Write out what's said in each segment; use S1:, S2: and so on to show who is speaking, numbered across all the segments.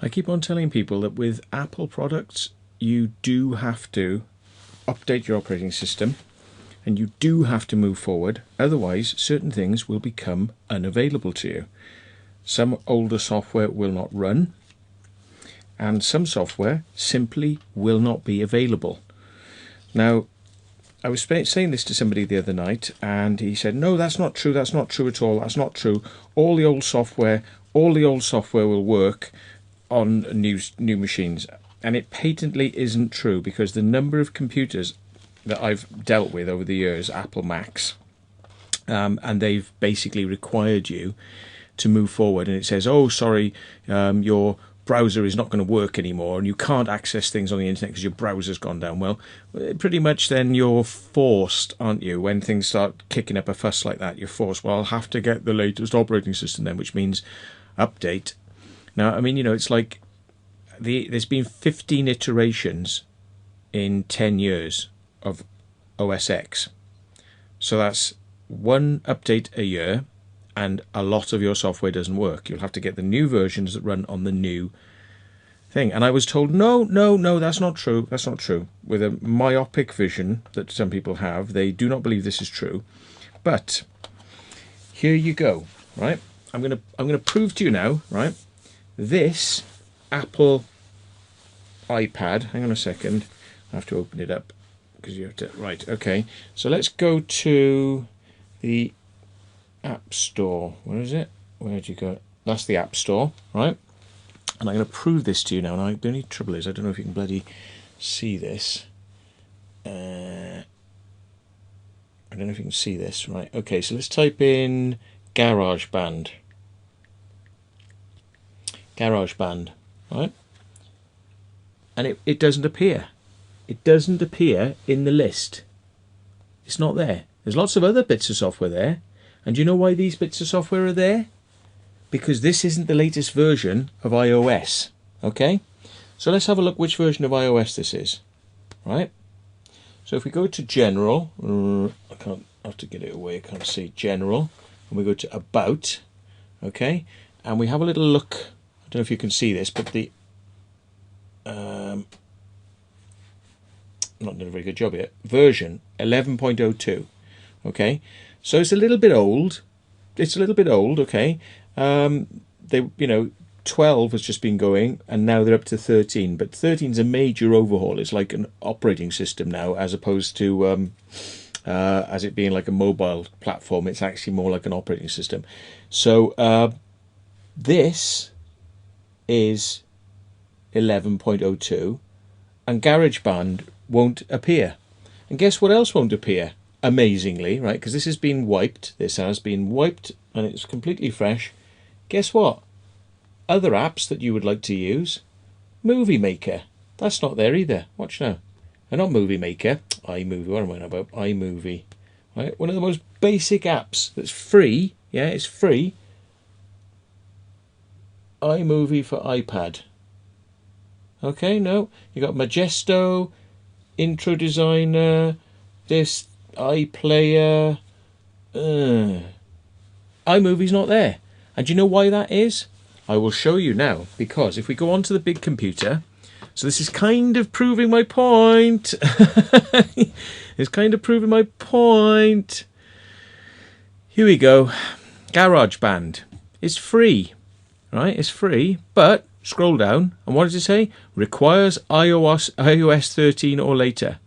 S1: I keep on telling people that with Apple products, you do have to update your operating system and you do have to move forward. Otherwise, certain things will become unavailable to you. Some older software will not run, and some software simply will not be available. Now, I was saying this to somebody the other night, and he said, no, that's not true, that's not true at all, that's not true. All the old software will work on new machines. And it patently isn't true, because the number of computers that I've dealt with over the years, Apple Macs, and they've basically required you to move forward, and it says, oh, sorry, your browser is not going to work anymore and you can't access things on the internet because your browser's gone down. Well, pretty much then you're forced, aren't you? When things start kicking up a fuss like that, you're forced, well, I'll have to get the latest operating system then, which means update. Now, I mean, you know, it's like there's been 15 iterations in 10 years of OS X. So that's one update a year, and a lot of your software doesn't work. You'll have to get the new versions that run on the new thing. And I was told, no, that's not true. That's not true. With a myopic vision that some people have, they do not believe this is true. But here you go, right? I'm gonna prove to you now, right? This Apple iPad. Hang on a second. I have to open it up because you have to. Right. Okay. So let's go to the App Store. Where is it? Where'd you go? That's the App Store, right? And I'm going to prove this to you now. And the only trouble is, I don't know if you can bloody see this. I don't know if you can see this. Right. Okay. So let's type in GarageBand. GarageBand, right? And it doesn't appear. It doesn't appear in the list. It's not there. There's lots of other bits of software there. And do you know why these bits of software are there? Because this isn't the latest version of iOS. Okay? So let's have a look which version of iOS this is. Right? So if we go to General, I have to get it away, I can't see. General. And we go to About. Okay? And we have a little look. I don't know if you can see this, but the not doing a very good job yet. Version 11.02. Okay, so it's a little bit old. It's a little bit old. Okay, 12 has just been going, and now they're up to 13. But 13 is a major overhaul. It's like an operating system now, as opposed to as it being like a mobile platform. It's actually more like an operating system. So this is 11.02, and GarageBand won't appear. And guess what else won't appear? Amazingly, right? Because this has been wiped. This has been wiped, and it's completely fresh. Guess what? Other apps that you would like to use, Movie Maker. That's not there either. Watch now. And not Movie Maker, iMovie. What am I on about? iMovie. Right? One of the most basic apps that's free. Yeah, it's free. iMovie for iPad. Okay, no. You got Majesto, Intro Designer, this iPlayer. iMovie's not there. And do you know why that is? I will show you now, because if we go onto the big computer, so this is kind of proving my point. It's kind of proving my point. Here we go. GarageBand. It's free, right? It's free, but scroll down, and what does it say? Requires iOS 13 or later.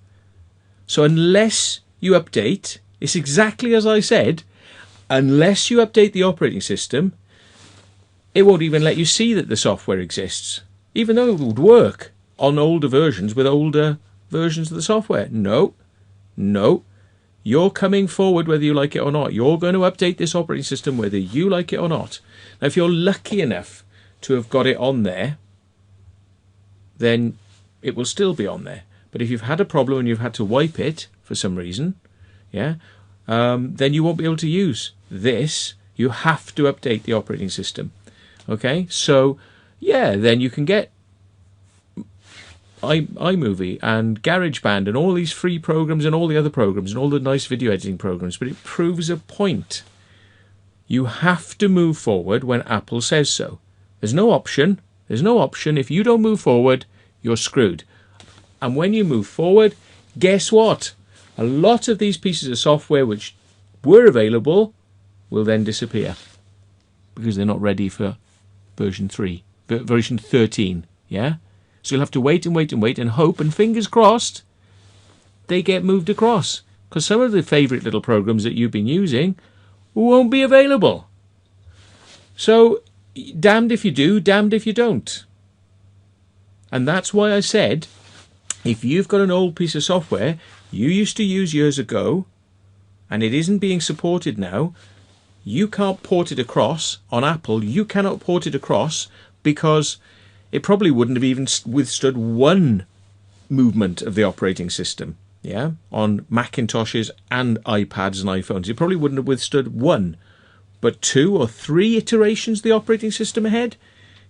S1: So unless you update, it's exactly as I said, unless you update the operating system, it won't even let you see that the software exists, even though it would work on older versions with older versions of the software. No. You're coming forward whether you like it or not. You're going to update this operating system whether you like it or not. Now, if you're lucky enough to have got it on there, then it will still be on there. But if you've had a problem and you've had to wipe it for some reason, then you won't be able to use this. You have to update the operating system. Okay, so then you can get iMovie and GarageBand and all these free programs and all the other programs and all the nice video editing programs, but it proves a point. You have to move forward when Apple says so. There's no option. There's no option. If you don't move forward, you're screwed. And when you move forward, guess what? A lot of these pieces of software which were available will then disappear because they're not ready for version 13. Yeah? So you'll have to wait and wait and wait and hope, and fingers crossed they get moved across, because some of the favourite little programs that you've been using won't be available. So damned if you do, damned if you don't. And that's why I said, if you've got an old piece of software you used to use years ago and it isn't being supported now, you can't port it across on Apple. You cannot port it across because it probably wouldn't have even withstood one movement of the operating system. Yeah, on Macintoshes and iPads and iPhones, it probably wouldn't have withstood one, but 2 or 3 iterations of the operating system ahead.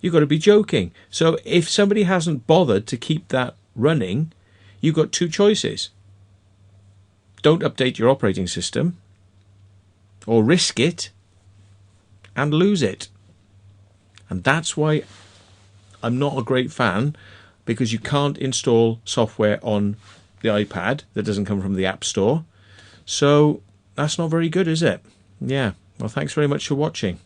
S1: You've got to be joking. So if somebody hasn't bothered to keep that running, you've got 2 choices. Don't update your operating system, or risk it and lose it. And that's why I'm not a great fan, because you can't install software on the iPad that doesn't come from the App Store. So that's not very good, is it? Yeah. Well, thanks very much for watching.